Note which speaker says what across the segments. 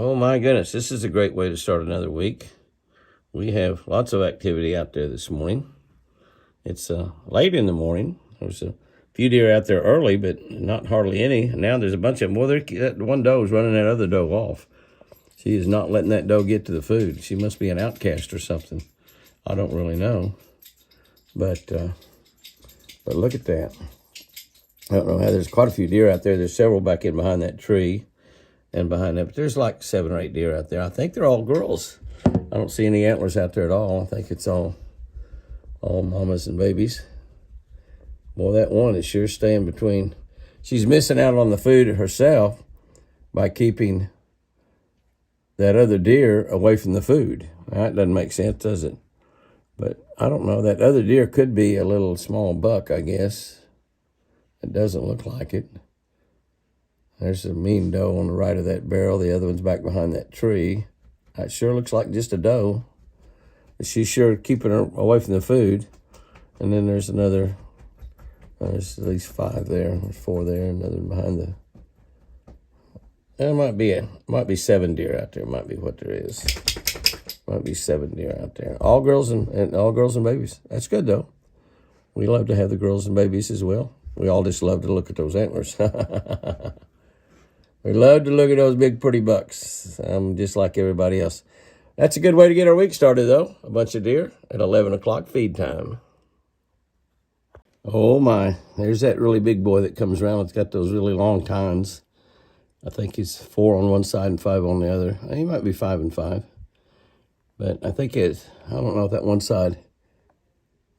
Speaker 1: Oh my goodness, this is a great way to start another week. We have lots of activity out there this morning. It's late in the morning. There's a few deer out there early, but not hardly any. And now there's a bunch of them. Well, that one doe is running that other doe off. She is not letting that doe get to the food. She must be an outcast or something. I don't really know. But look at that. I don't know how. There's quite a few deer out there. There's several back in behind that tree and behind that. But there's like 7 or 8 deer out there. I think they're all girls. I don't see any antlers out there at all. I think it's all mamas and babies. Well, that one is sure staying between. She's missing out on the food herself by keeping that other deer away from the food. That doesn't make sense, does it? But I don't know. That other deer could be a little small buck, I guess. It doesn't look like it. There's a mean doe on the right of that barrel. The other one's back behind that tree. It sure looks like just a doe. She's sure keeping her away from the food. And then there's another. There's at least 5 there. There's 4 there. Another behind the. There might be 7 deer out there. Might be what there is. Might be 7 deer out there. All girls and all girls and babies. That's good though. We love to have the girls and babies as well. We all just love to look at those antlers. We love to look at those big pretty bucks. Just like everybody else. That's a good way to get our week started though. A bunch of deer at 11 o'clock feed time. Oh my, there's that really big boy that comes around. It's got those really long tines. I think he's 4 on one side and 5 on the other. He might be 5 and 5. But I think I don't know if that one side,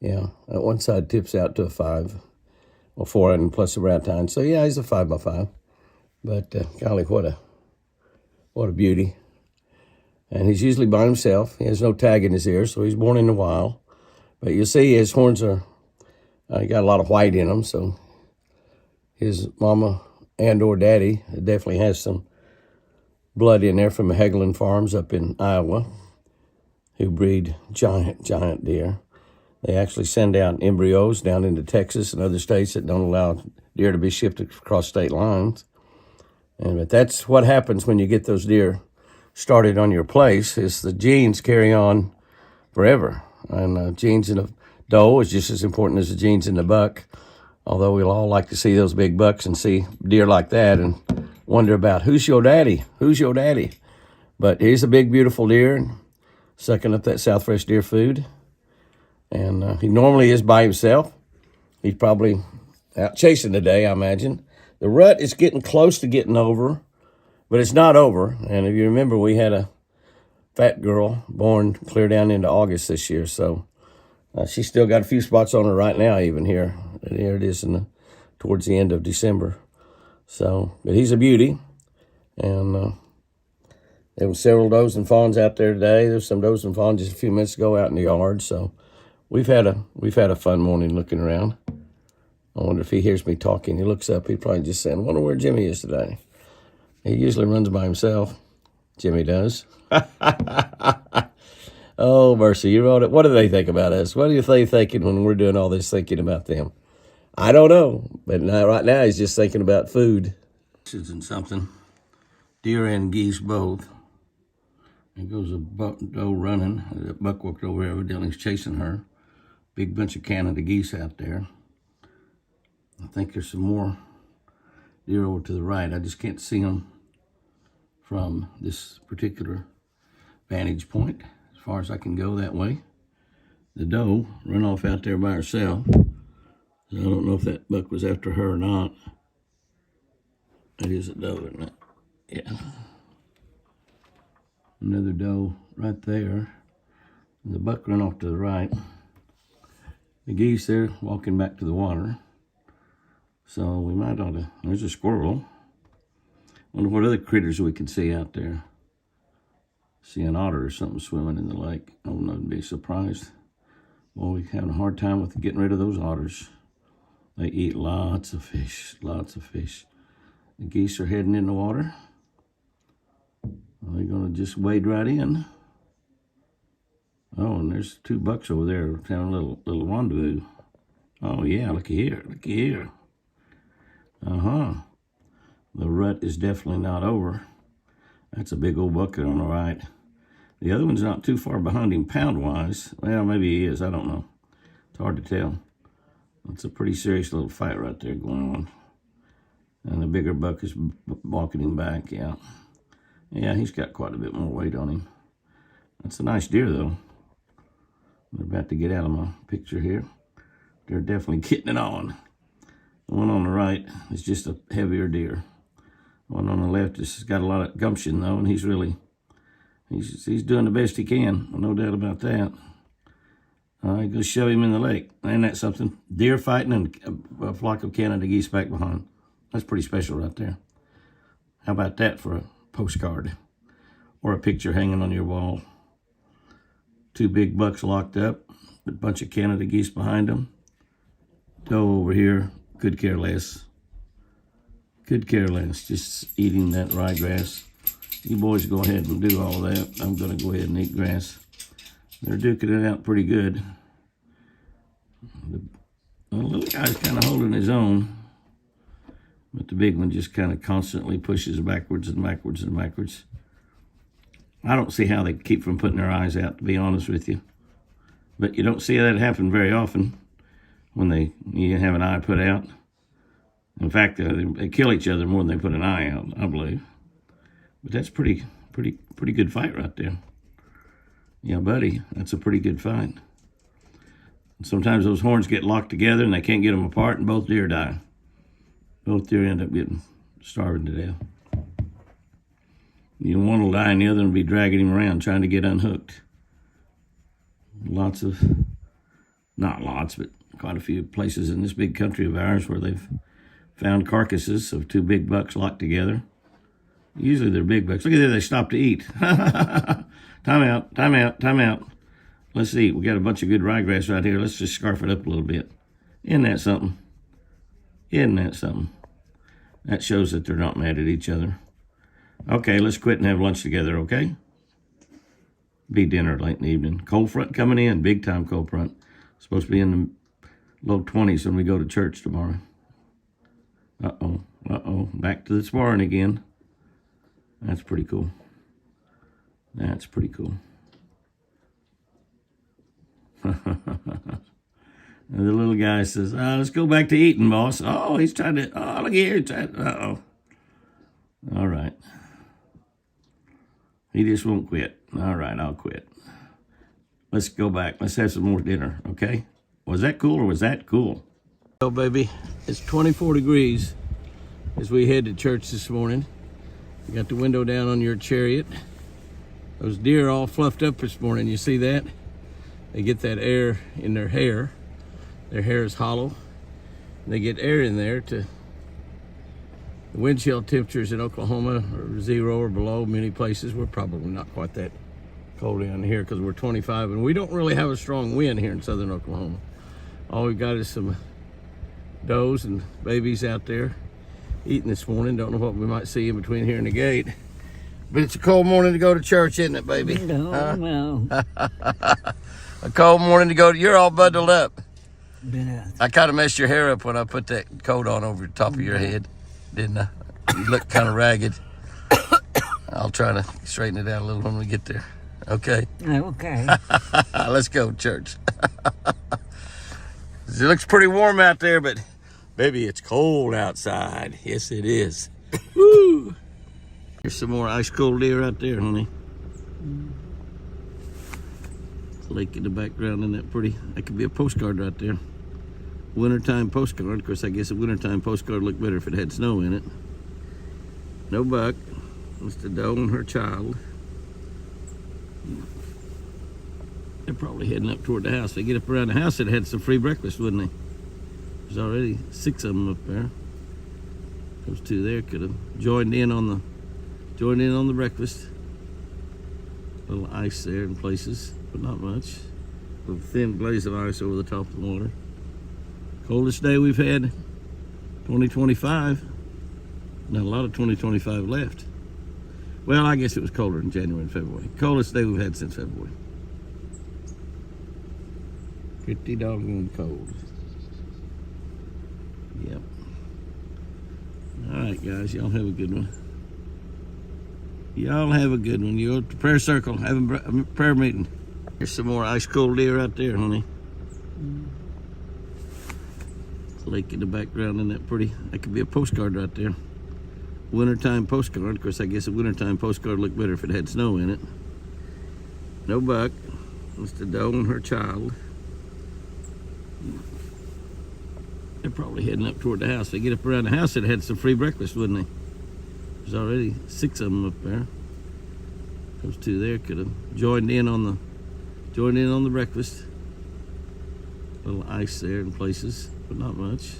Speaker 1: that one side tips out to a 5 or 4 and plus the brown tine. So yeah, he's a 5 by 5. But golly, what a beauty. And he's usually by himself. He has no tag in his ear, so he's born in the wild. But you'll see his horns are, he got a lot of white in them, so his mama and or daddy definitely has some blood in there from the Hagelin Farms up in Iowa, who breed giant deer. They actually send out embryos down into Texas and other states that don't allow deer to be shipped across state lines. But that's what happens when you get those deer started on your place, is the genes carry on forever. And genes in a doe is just as important as the genes in the buck, although we'll all like to see those big bucks and see deer like that and wonder about who's your daddy? Who's your daddy? But he's a big, beautiful deer, sucking up that South Fresh deer food. And he normally is by himself. He's probably out chasing today, I imagine. The rut is getting close to getting over, but it's not over. And if you remember, we had a fat girl born clear down into August this year. So she's still got a few spots on her right now, even here. And here it is towards the end of December. So, but he's a beauty. And there were several does and fawns out there today. There's some does and fawns just a few minutes ago out in the yard. So we've had a fun morning looking around. I wonder if he hears me talking. He looks up. He's probably just saying, I wonder where Jimmy is today. He usually runs by himself. Jimmy does. Oh, mercy. You wrote it. What do they think about us? What are they thinking when we're doing all this thinking about them? I don't know. But right now he's just thinking about food. This isn't something. Deer and geese both. There goes a doe running. The buck walked over here. Evidently he's chasing her. Big bunch of Canada geese out there. I think there's some more deer over to the right. I just can't see them from this particular vantage point as far as I can go that way. The doe ran off out there by herself. So I don't know if that buck was after her or not. It is a doe, isn't it? Yeah. Another doe right there. The buck ran off to the right. The geese there walking back to the water. So we might ought to, there's a squirrel. Wonder what other critters we can see out there. See an otter or something swimming in the lake. I wouldn't be surprised. Well, we're having a hard time with getting rid of those otters. They eat lots of fish, lots of fish. The geese are heading in the water. They're going to just wade right in. Oh, and there's 2 bucks over there having a little rendezvous. Oh, yeah, looky here, looky here. The rut is definitely not over. That's a big old buck there on the right. The other one's not too far behind him pound-wise. Well, maybe he is. I don't know. It's hard to tell. It's a pretty serious little fight right there going on. And the bigger buck is walking him back, yeah. Yeah, he's got quite a bit more weight on him. That's a nice deer, though. They're about to get out of my picture here. They're definitely getting it on. The one on the right is just a heavier deer. The one on the left has got a lot of gumption, though, and he's doing the best he can. No doubt about that. Go shove him in the lake. Ain't that something? Deer fighting and a flock of Canada geese back behind. That's pretty special right there. How about that for a postcard or a picture hanging on your wall? Two big bucks locked up, a bunch of Canada geese behind them. Doe over here, could care less. Could care less, just eating that ryegrass. You boys go ahead and do all that. I'm going to go ahead and eat grass. They're duking it out pretty good. The little guy's kind of holding his own, but the big one just kind of constantly pushes backwards and backwards and backwards. I don't see how they keep from putting their eyes out, to be honest with you. But you don't see that happen very often when you have an eye put out. In fact, they kill each other more than they put an eye out, I believe. But that's pretty good fight right there. Yeah, buddy, that's a pretty good fight. Sometimes those horns get locked together and they can't get them apart, and both deer die. Both deer end up starving to death. You know, one will die and the other will be dragging him around trying to get unhooked. Not lots, but quite a few places in this big country of ours where they've found carcasses of two big bucks locked together. Usually they're big bucks. Look at there, they stop to eat. Time out. Let's eat. We got a bunch of good ryegrass right here. Let's just scarf it up a little bit. Isn't that something? That shows that they're not mad at each other. Okay, let's quit and have lunch together, okay? Be dinner late in the evening. Cold front coming in, big time cold front. Supposed to be in the low 20s when we go to church tomorrow. Uh-oh. Back to the sparring again. That's pretty cool. And the little guy says, let's go back to eating, boss. Oh, he's trying to, look here. Uh-oh. All right. He just won't quit. All right, I'll quit. Let's go back. Let's have some more dinner, okay? Was that cool or was that cool? Oh, baby, it's 24 degrees as we head to church this morning. You got the window down on your chariot. Those deer all fluffed up this morning. You see that? They get that air in their hair. Their hair is hollow. They get air in there to... The wind chill temperatures in Oklahoma are 0 or below many places. We're probably not quite that cold down here because we're 25, and we don't really have a strong wind here in southern Oklahoma. All we got is some does and babies out there eating this morning. Don't know what we might see in between here and the gate. But it's a cold morning to go to church, isn't it, baby?
Speaker 2: No.
Speaker 1: A cold morning to go to... You're all bundled up.
Speaker 2: Yeah.
Speaker 1: I kind of messed your hair up when I put that coat on over the top of your head, didn't I? You look kind of ragged. I'll try to straighten it out a little when we get there. Okay?
Speaker 2: Okay.
Speaker 1: Let's go, church. It looks pretty warm out there, but baby, it's cold outside. Yes, it is. Woo! There's some more ice cold deer out there, honey. Lake in the background, isn't that pretty? That could be a postcard right there. Wintertime postcard. Of course, I guess a wintertime postcard would look better if it had snow in it. No buck. It's the doe and her child. They're probably heading up toward the house. They get up around the house, they'd had some free breakfast, wouldn't they? There's already 6 of them up there. Those 2 there could have joined in on the breakfast. A little ice there in places, but not much. A thin glaze of ice over the top of the water. Coldest day we've had, 2025. Not a lot of 2025 left. Well, I guess it was colder in January and February. Coldest day we've had since February. Pretty doggone cold. Yep. All right, guys, y'all have a good one. Y'all have a good one. You go to prayer circle, having a prayer meeting. There's some more ice cold deer out there, honey. Lake in the background, isn't that pretty? That could be a postcard right there. Wintertime postcard. Of course, I guess a wintertime postcard would look better if it had snow in it. No buck. It's the doe and her child. They're probably heading up toward the house. If they get up around the house, they'd had some free breakfast, wouldn't they? There's already 6 of them up there. Those 2 there could have joined in on the breakfast. A little ice there in places, but not much.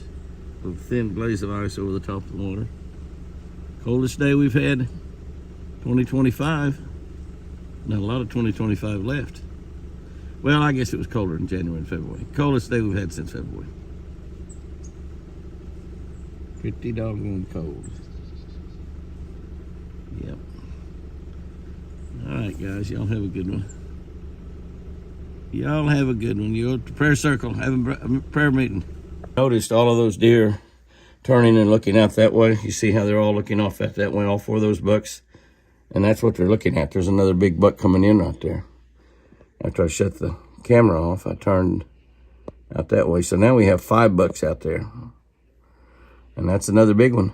Speaker 1: A thin glaze of ice over the top of the water. Coldest day we've had, 2025. Not a lot of 2025 left. Well, I guess it was colder in January and February. Coldest day we've had since February. Pretty doggone cold. Yep. All right, guys, y'all have a good one. Y'all have a good one. You go to prayer circle, having a prayer meeting. Noticed all of those deer turning and looking out that way. You see how they're all looking off out that way, all 4 of those bucks? And that's what they're looking at. There's another big buck coming in right there. After I shut the camera off, I turned out that way. So now we have 5 bucks out there. And that's another big one.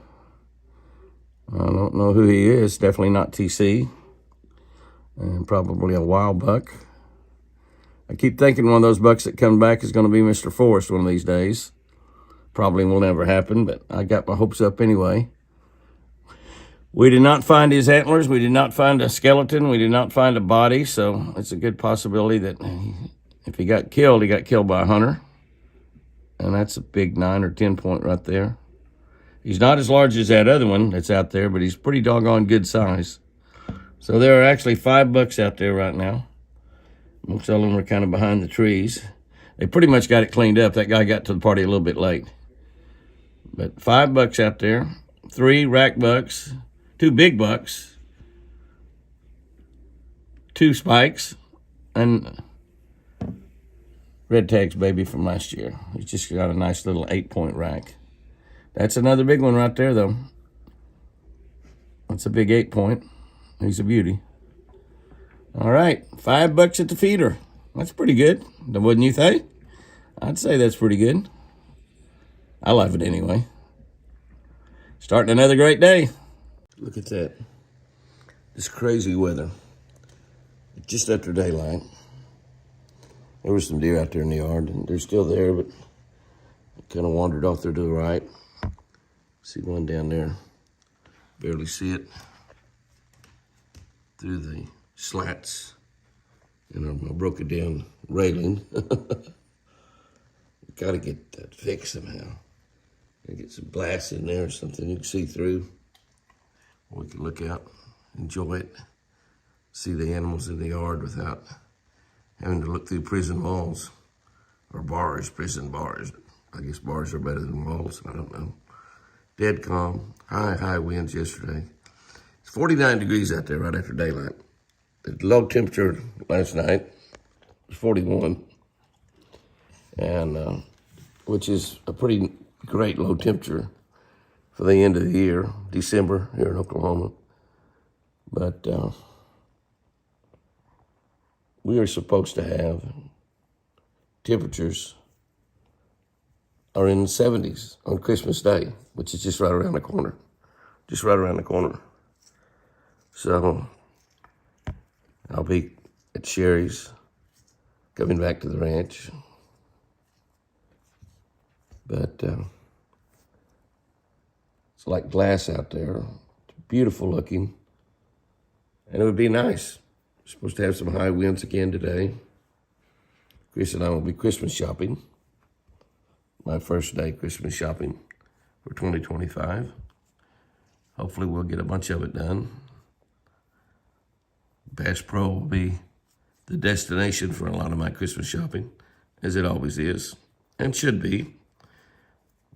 Speaker 1: I don't know who he is. Definitely not TC. And probably a wild buck. I keep thinking one of those bucks that come back is going to be Mr. Forrest one of these days. Probably will never happen, but I got my hopes up anyway. We did not find his antlers. We did not find a skeleton. We did not find a body, so it's a good possibility that if he got killed by a hunter. And that's a big 9 or 10 point right there. He's not as large as that other one that's out there, but he's pretty doggone good size. So there are actually 5 bucks out there right now. Most of them are kind of behind the trees. They pretty much got it cleaned up. That guy got to the party a little bit late. But 5 bucks out there, 3 rack bucks, 2 big bucks, 2 spikes, and red tag's baby from last year. He's just got a nice little 8-point rack. That's another big one right there, though. That's a big 8-point. He's a beauty. All right, 5 bucks at the feeder. That's pretty good, wouldn't you think? I'd say that's pretty good. I love it anyway. Starting another great day. Look at that. This crazy weather. Just after daylight. There was some deer out there in the yard, and they're still there, but kind of wandered off there to the right. See one down there. Barely see it through the slats. I broke it down railing. Got to get that fixed somehow. Get some glass in there or something you can see through. We can look out, enjoy it, see the animals in the yard without having to look through prison walls or bars, prison bars. I guess bars are better than walls. I don't know. Dead calm, high winds yesterday. It's 49 degrees out there right after daylight. The low temperature last night was 41, and which is a pretty great low temperature for the end of the year, December here in Oklahoma. But we are supposed to have temperatures are in the 70s on Christmas Day, which is just right around the corner. Just right around the corner. So I'll be at Sherry's, coming back to the ranch. But it's like glass out there. It's beautiful looking. And it would be nice. We're supposed to have some high winds again today. Chris and I will be Christmas shopping. My first day Christmas shopping for 2025. Hopefully we'll get a bunch of it done. Bass Pro will be the destination for a lot of my Christmas shopping, as it always is, and should be.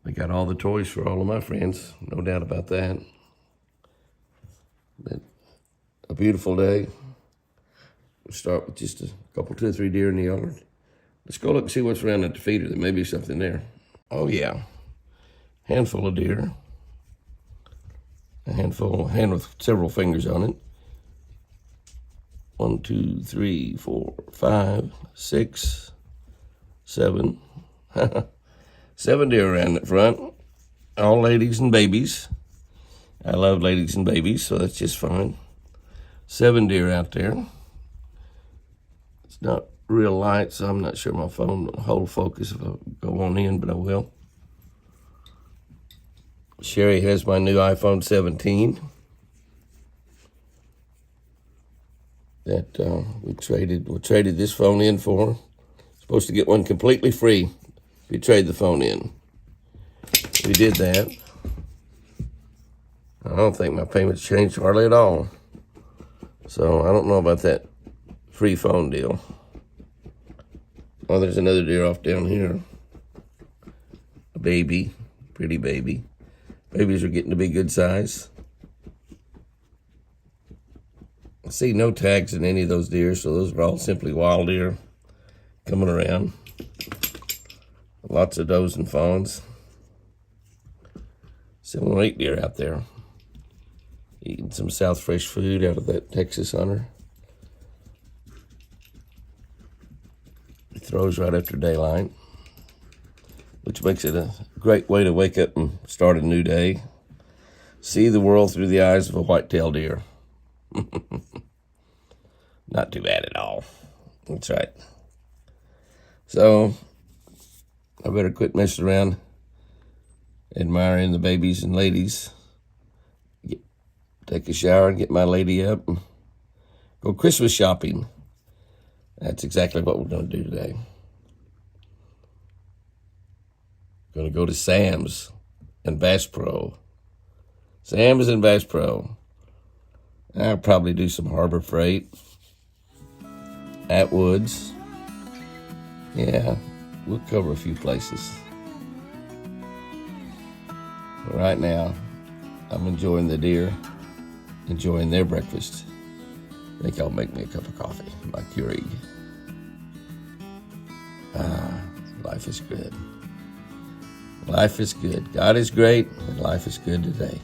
Speaker 1: They got all the toys for all of my friends, no doubt about that. But a beautiful day. We'll start with just a couple, 2 or 3 deer in the yard. Let's go look and see what's around at the feeder. There may be something there. Oh yeah, handful of deer. A hand with several fingers on it. 1, 2, 3, 4, 5, 6, 7. 7 deer around the front. All ladies and babies. I love ladies and babies, so that's just fine. 7 deer out there. It's not real light, so I'm not sure my phone will hold focus if I go on in, but I will. Sherry has my new iPhone 17 that we traded this phone in for. Supposed to get one completely free if you trade the phone in. We did that. I don't think my payments changed hardly at all. So I don't know about that free phone deal. Oh, there's another deer off down here. A baby, pretty baby. Babies are getting to be good size. I see no tags in any of those deer, so those are all simply wild deer coming around. Lots of does and fawns. 7 or 8 deer out there. Eating some South Fresh food out of that Texas hunter. He throws right after daylight, which makes it a great way to wake up and start a new day. See the world through the eyes of a white-tailed deer. Not too bad at all. That's right. So, I better quit messing around admiring the babies and ladies. Take a shower and get my lady up and go Christmas shopping. That's exactly what we're going to do today. Going to go to Sam's and Bass Pro. Sam's and Bass Pro. I'll probably do some Harbor Freight. Atwood's. Yeah, we'll cover a few places. But right now, I'm enjoying the deer, enjoying their breakfast. I think I'll make me a cup of coffee, my Keurig. Life is good. Life is good. God is great, and life is good today.